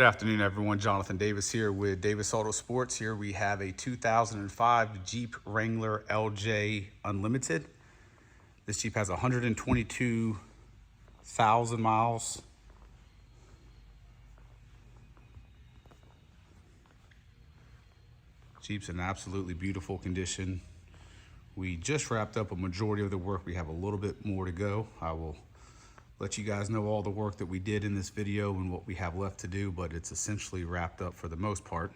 Good afternoon, everyone. Jonathan Davis here with Davis Autosports. Here we have a 2005 Jeep Wrangler LJ Unlimited. This Jeep has 122,000 miles. Jeep's in absolutely beautiful condition. We just wrapped up a majority of the work. We have a little bit more to go. I will let you guys know all the work that we did in this video and what we have left to do, but it's essentially wrapped up for the most part.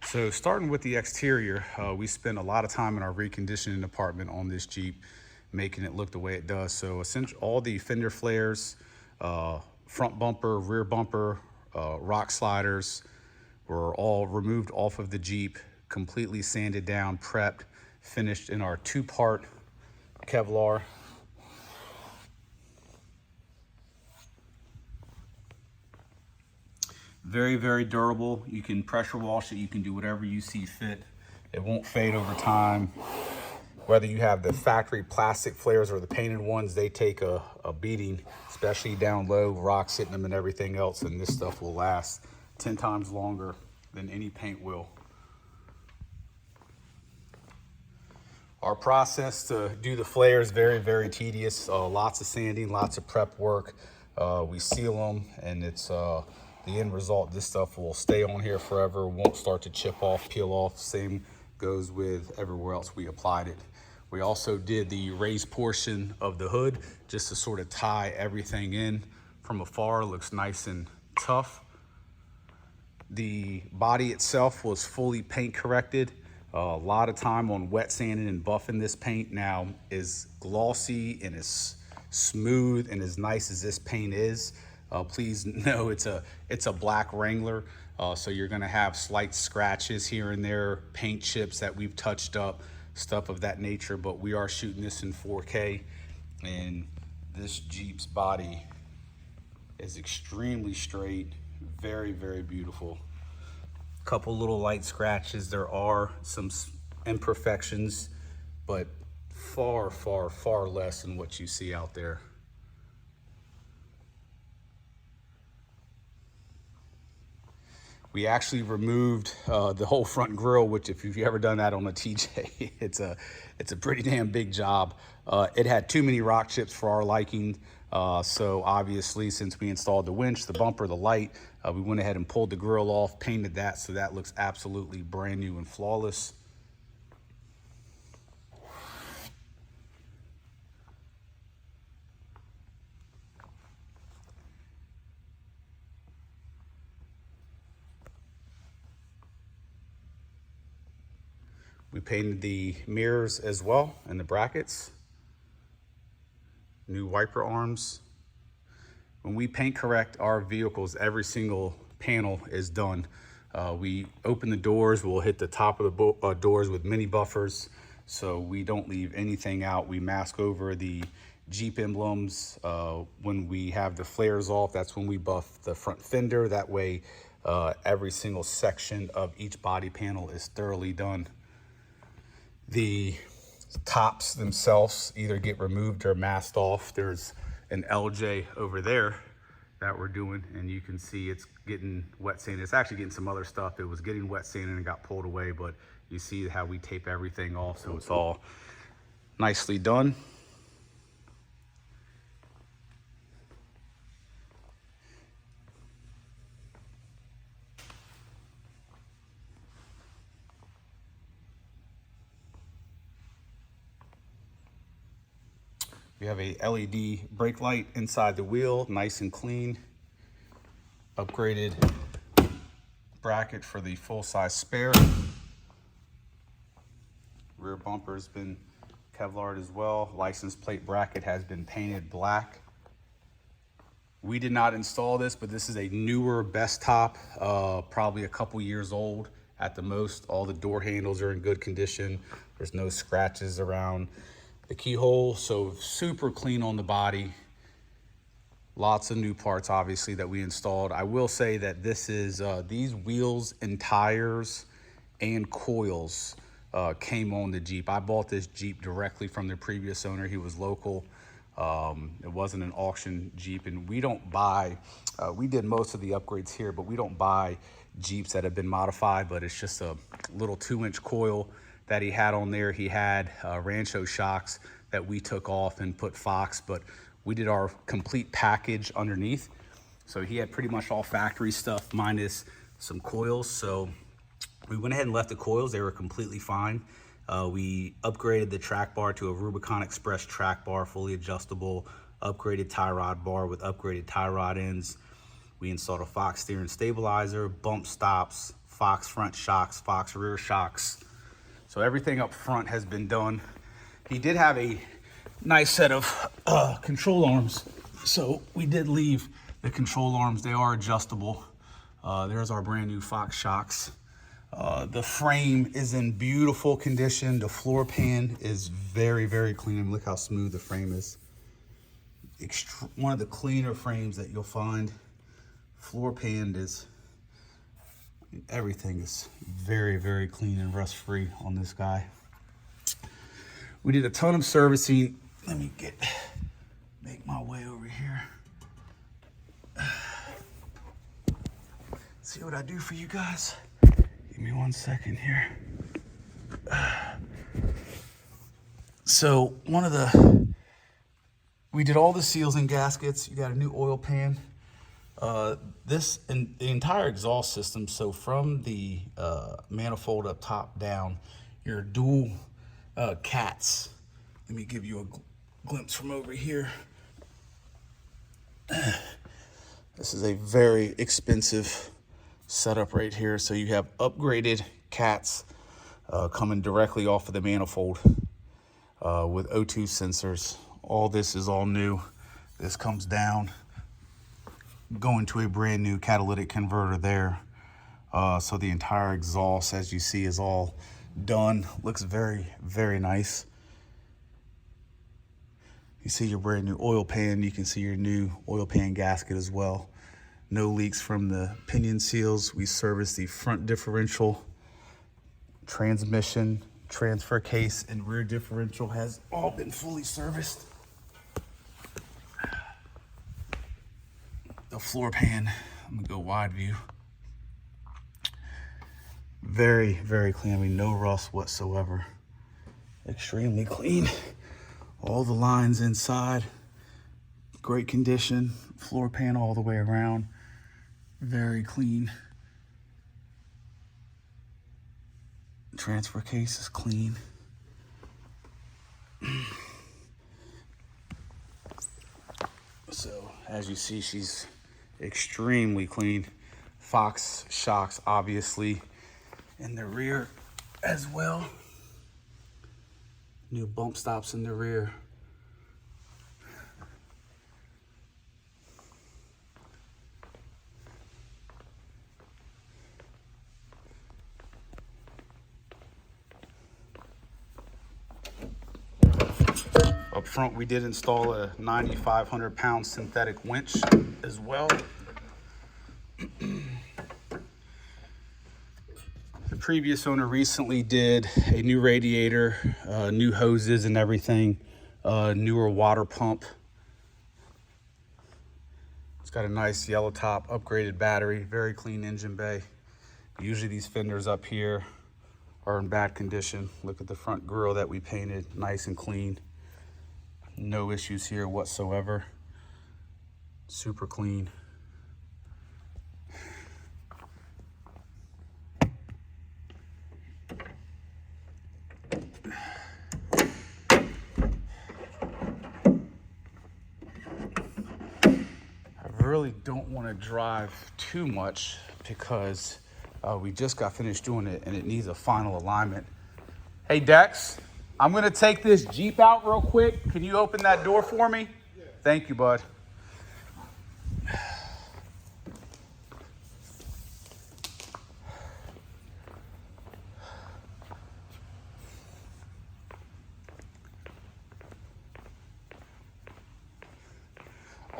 So starting with the exterior, we spent a lot of time in our reconditioning department on this Jeep, making it look the way it does. So essentially all the fender flares, front bumper, rear bumper, rock sliders were all removed off of the Jeep, completely sanded down, prepped, finished in our two-part Kevlar. Very, very durable. You can pressure wash it. You can do whatever you see fit. It won't fade over time. Whether you have the factory plastic flares or the painted ones, they take a beating, especially down low, rocks hitting them and everything else, and this stuff will last 10 times longer than any paint will. Our process to do the flares is very, very tedious. Lots of sanding, lots of prep work. We seal them, and it's the end result. This stuff will stay on here forever, won't start to chip off, peel off. Same goes with everywhere else we applied it. We also did the raised portion of the hood just to sort of tie everything in from afar. It looks nice and tough. The body itself was fully paint corrected. A lot of time on wet sanding and buffing. This paint now is glossy and is smooth and as nice as this paint is. Please know it's a black Wrangler, so you're gonna have slight scratches here and there, paint chips that we've touched up, stuff of that nature, but we are shooting this in 4K, and this Jeep's body is extremely straight, very, very beautiful. Couple little light scratches. There are some imperfections, but far, far, far less than what you see out there. We actually removed the whole front grille, which if you've ever done that on a TJ, it's a pretty damn big job. It had too many rock chips for our liking. So obviously, since we installed the winch, the bumper, the light, we went ahead and pulled the grille off, painted that, so that looks absolutely brand new and flawless. We painted the mirrors as well and the brackets. New wiper arms. When we paint correct our vehicles, every single panel is done. We open the doors, we'll hit the top of the doors with mini buffers, so we don't leave anything out. We mask over the Jeep emblems. When we have the flares off, that's when we buff the front fender. That way, every single section of each body panel is thoroughly done. The tops themselves either get removed or masked off. There's an LJ over there that we're doing, and you can see it's getting wet sanded. It's actually getting some other stuff. It was getting wet sanded and got pulled away, but you see how we tape everything off, so it's all nicely done. We have a LED brake light inside the wheel, nice and clean. Upgraded bracket for the full-size spare. Rear bumper has been Kevlar'd as well. License plate bracket has been painted black. We did not install this, but this is a newer best top, probably a couple years old at the most. All the door handles are in good condition. There's no scratches around the keyhole. So super clean on the body. Lots of new parts, obviously, that we installed. I will say that this is these wheels and tires and coils came on the Jeep. I bought this Jeep directly from the previous owner. He was local. It wasn't an auction Jeep, and we don't buy, we did most of the upgrades here, but we don't buy Jeeps that have been modified, but it's just a little 2-inch coil that he had on there. He had Rancho shocks that we took off and put Fox, but we did our complete package underneath. So he had pretty much all factory stuff minus some coils. So we went ahead and left the coils. They were completely fine. We upgraded the track bar to a Rubicon Express track bar, fully adjustable, upgraded tie rod bar with upgraded tie rod ends. We installed a Fox steering stabilizer, bump stops, Fox front shocks, Fox rear shocks. So everything up front has been done. He did have a nice set of control arms. So we did leave the control arms. They are adjustable. There's our brand new Fox shocks. The frame is in beautiful condition. The floor pan is very, very clean. Look how smooth the frame is. One of the cleaner frames that you'll find. Floor pan is, everything is very, very clean and rust free on this guy. We did a ton of servicing. Let me make my way over here. See what I do for you guys. Give me 1 second here. So we did all the seals and gaskets. You got a new oil pan. This and the entire exhaust system. So from the manifold up top down, your dual cats. Let me give you a glimpse from over here. This is a very expensive setup right here. So you have upgraded cats coming directly off of the manifold with O2 sensors. All this is all new. This comes down, going to a brand new catalytic converter there. So the entire exhaust, as you see, is all done. Looks very, very nice. You see your brand new oil pan. You can see your new oil pan gasket as well. No leaks from the pinion seals. We service the front differential, transmission, transfer case, and rear differential has all been fully serviced. The floor pan, I'm gonna go wide view. Very, very clean. I mean, no rust whatsoever. Extremely clean. All the lines inside, great condition. Floor pan all the way around, very clean. Transfer case is clean. So as you see, she's extremely clean. Fox shocks, obviously, in the rear as well. New bump stops in the rear. Up front, we did install a 9,500 pound synthetic winch as well. The previous owner recently did a new radiator, new hoses and everything, newer water pump. It's got a nice yellow top, upgraded battery, very clean engine bay. Usually these fenders up here are in bad condition. Look at the front grille that we painted, nice and clean. No issues here whatsoever. Super clean. I really don't want to drive too much because we just got finished doing it and it needs a final alignment. Hey Dex, I'm gonna take this Jeep out real quick. Can you open that door for me? Yeah. Thank you, bud.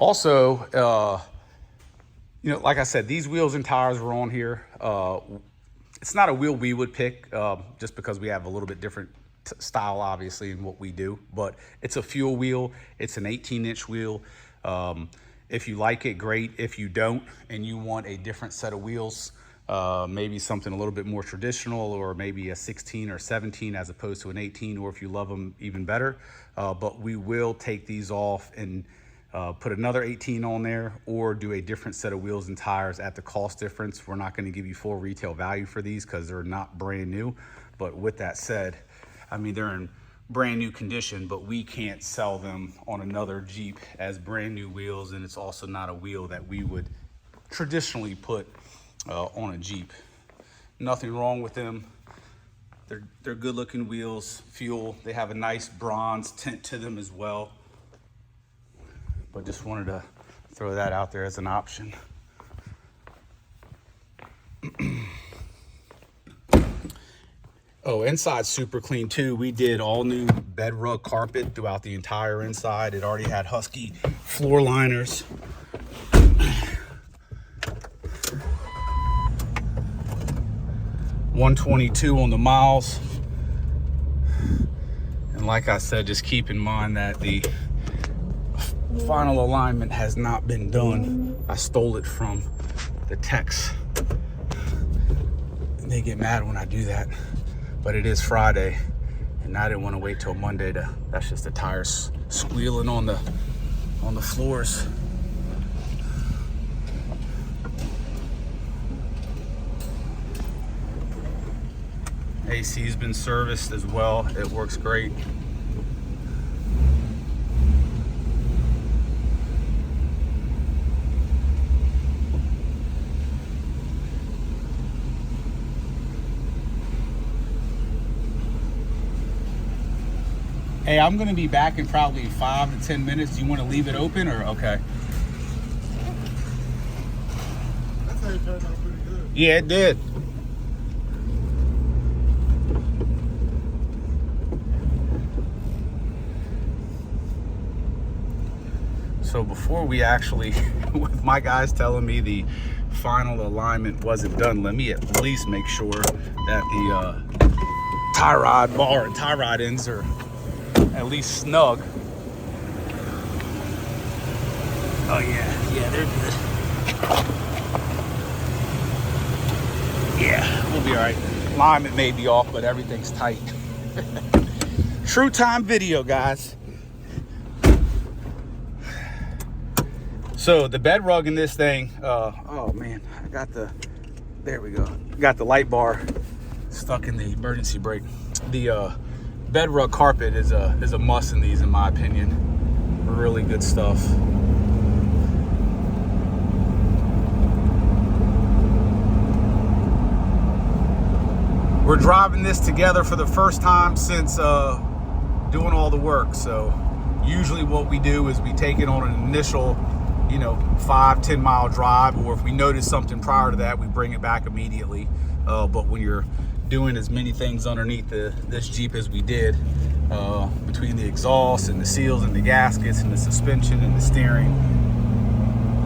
Also, you know, like I said, these wheels and tires were on here. It's not a wheel we would pick just because we have a little bit different style, obviously, in what we do. But it's a fuel wheel. It's an 18-inch wheel. If you like it, great. If you don't and you want a different set of wheels, maybe something a little bit more traditional, or maybe a 16 or 17 as opposed to an 18, or if you love them, even better. But we will take these off and put another 18 on there, or do a different set of wheels and tires at the cost difference. We're not going to give you full retail value for these because they're not brand new. But with that said, I mean, they're in brand new condition, but we can't sell them on another Jeep as brand new wheels, and it's also not a wheel that we would traditionally put on a Jeep. Nothing wrong with them. They're good looking wheels, fuel. They have a nice bronze tint to them as well. But just wanted to throw that out there as an option. Oh, inside's super clean too. We did all new bed rug carpet throughout the entire inside. It already had Husky floor liners. 122 on the miles. And like I said, just keep in mind that the final alignment has not been done. I stole it from the techs, and they get mad when I do that. But it is Friday, and I didn't want to wait till Monday to. That's just the tires squealing on the floors. AC's been serviced as well. It works great. Hey, I'm gonna be back in probably 5 to 10 minutes. Do you want to leave it open or okay? That thing turned out pretty good. Yeah, it did. So before we actually, with my guys telling me the final alignment wasn't done, let me at least make sure that the tie rod bar and tie rod ends are at least snug. Oh yeah, they're good. Yeah, we'll be all right. Alignment may be off, but everything's tight. True time video, guys. So the bed rug in this thing, oh man, I got there we go. Got the light bar stuck in the emergency brake. The bed rug carpet is a must in these, in my opinion. Really good stuff. We're driving this together for the first time since doing all the work. So usually what we do is we take it on an initial 5-10 mile drive, or if we notice something prior to that, we bring it back immediately. But when you're doing as many things underneath this Jeep as we did, between the exhaust and the seals and the gaskets and the suspension and the steering,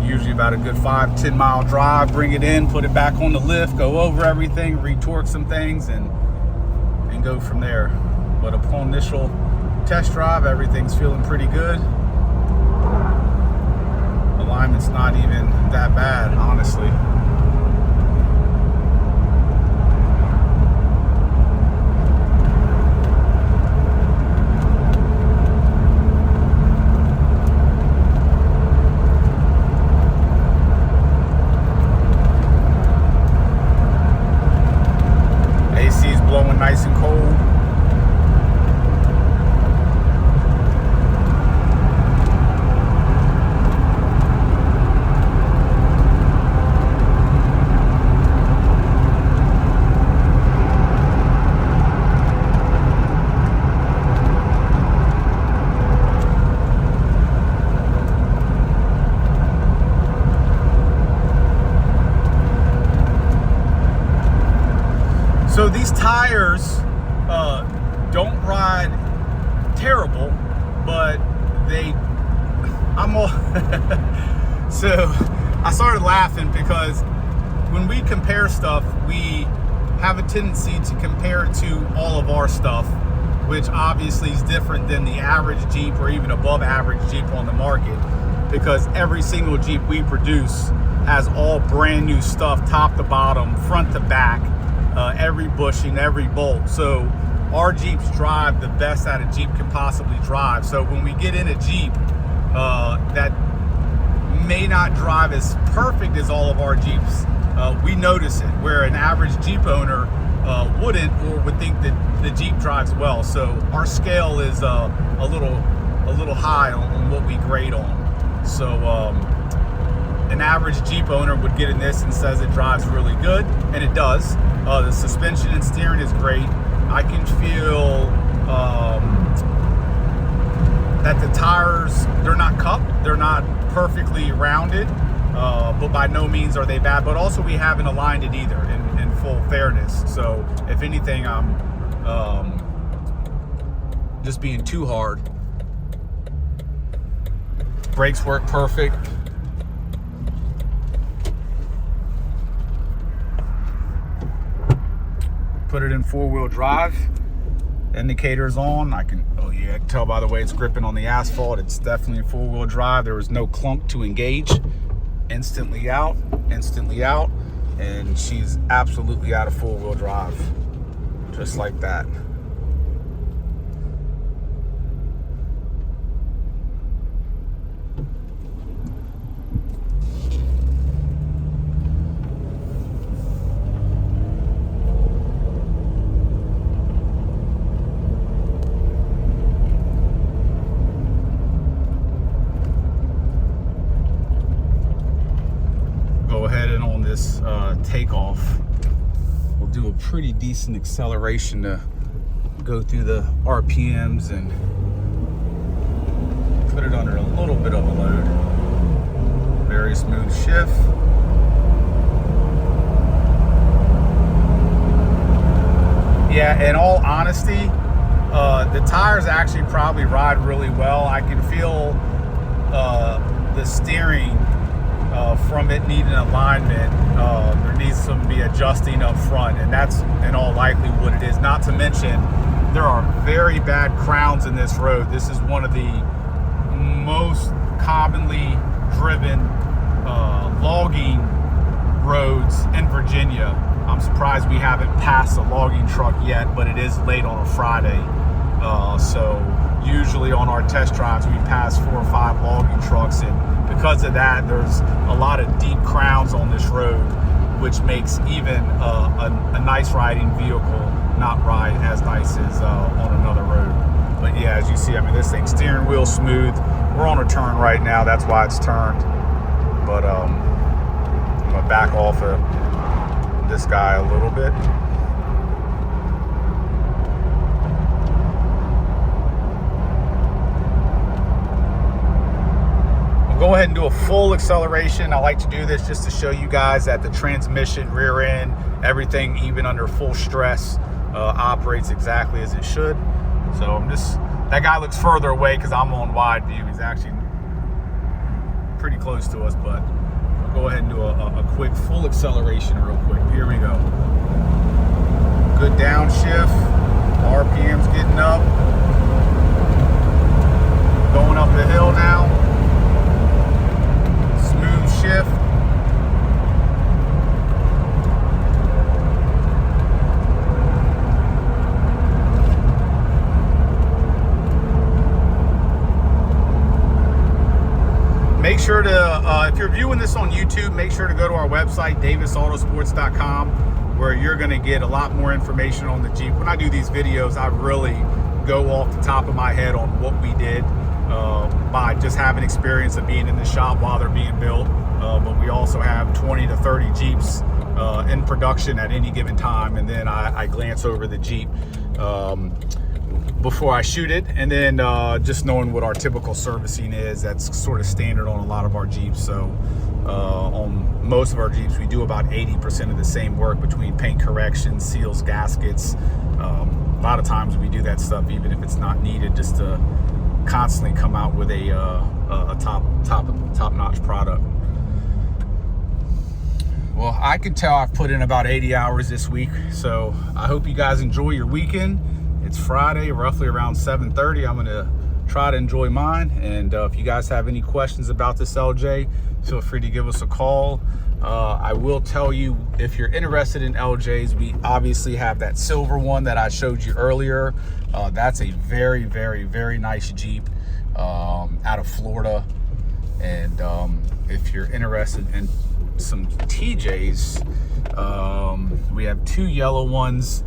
usually about a good 5-10 mile drive, bring it in, put it back on the lift, go over everything, retorque some things, and go from there. But upon initial test drive, everything's feeling pretty good. Alignment's not even that bad, honestly. AC's blowing nice and cold. So these tires don't ride terrible, but I'm all. So I started laughing because when we compare stuff, we have a tendency to compare it to all of our stuff, which obviously is different than the average Jeep or even above average Jeep on the market, because every single Jeep we produce has all brand new stuff, top to bottom, front to back, every bushing, every bolt. So our Jeeps drive the best that a Jeep can possibly drive. So when we get in a Jeep that may not drive as perfect as all of our Jeeps, we notice it, where an average Jeep owner wouldn't, or would think that the Jeep drives well. So our scale is a little high on what we grade on. So an average Jeep owner would get in this and says it drives really good, and it does. The suspension and steering is great. I can feel that the tires, they're not cupped, they're not perfectly rounded, but by no means are they bad. But also we haven't aligned it either, in full fairness. So if anything, I'm just being too hard. Brakes work perfect. Put it in 4-wheel drive. Indicators on. I can tell by the way it's gripping on the asphalt. It's definitely 4-wheel drive. There was no clunk to engage. Instantly out, and she's absolutely out of 4-wheel drive, just like that. This takeoff, we'll do a pretty decent acceleration to go through the RPMs and put it under a little bit of a load. Very smooth shift. Yeah, in all honesty, the tires actually probably ride really well. I can feel the steering from it needing alignment. There needs to be adjusting up front, and that's in all likelihood what it is. Not to mention, there are very bad crowns in this road. This is one of the most commonly driven logging roads in Virginia. I'm surprised we haven't passed a logging truck yet, but it is late on a Friday. So usually on our test drives, we pass 4 or 5 logging trucks, and because of that, there's a lot of deep crowns on this road, which makes even a nice riding vehicle not ride as nice as on another road. But yeah, as you see, I mean, this thing's steering wheel smooth. We're on a turn right now, that's why it's turned. But I'm gonna back off of this guy a little bit. Go ahead and do a full acceleration. I like to do this just to show you guys that the transmission, rear end, everything, even under full stress, operates exactly as it should. So that guy looks further away because I'm on wide view. He's actually pretty close to us, but we'll go ahead and do a quick full acceleration real quick. Here we go. Good downshift. RPM's getting up. Going up the hill now. Shift. Make sure to, if you're viewing this on YouTube, make sure to go to our website, davisautosports.com, where you're going to get a lot more information on the Jeep. When I do these videos, I really go off the top of my head on what we did by just having experience of being in the shop while they're being built. But we also have 20 to 30 Jeeps in production at any given time, and then I glance over the Jeep before I shoot it, and then just knowing what our typical servicing is. That's sort of standard on a lot of our Jeeps. So on most of our Jeeps, we do about 80% of the same work between paint correction, seals, gaskets. A lot of times we do that stuff even if it's not needed, just to constantly come out with a a top-notch product. Well, I can tell I've put in about 80 hours this week, so I hope you guys enjoy your weekend. It's Friday, roughly around 7:30. I'm gonna try to enjoy mine, and if you guys have any questions about this LJ, feel free to give us a call. I will tell you, if you're interested in LJs, we obviously have that silver one that I showed you earlier. That's a very, very, very nice Jeep out of Florida. And if you're interested in some TJs, we have two yellow ones,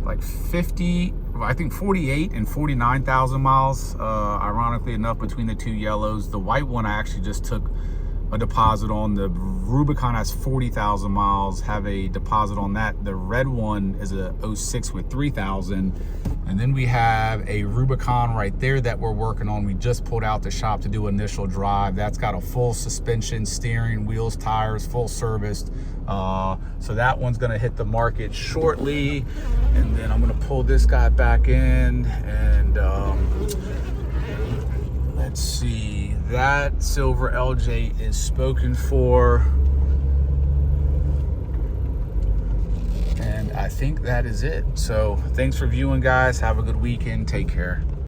like 50, I think 48 and 49,000 miles, ironically enough, between the two yellows. The white one I actually just took a deposit on. The Rubicon has 40,000 miles, have a deposit on that. The red one is a 06 with 3,000. And then we have a Rubicon right there that we're working on. We just pulled out the shop to do initial drive. That's got a full suspension, steering, wheels, tires, full serviced. So that one's gonna hit the market shortly. And then I'm gonna pull this guy back in, and let's see, that silver LJ is spoken for. And I think that is it. So thanks for viewing, guys. Have a good weekend. Take care.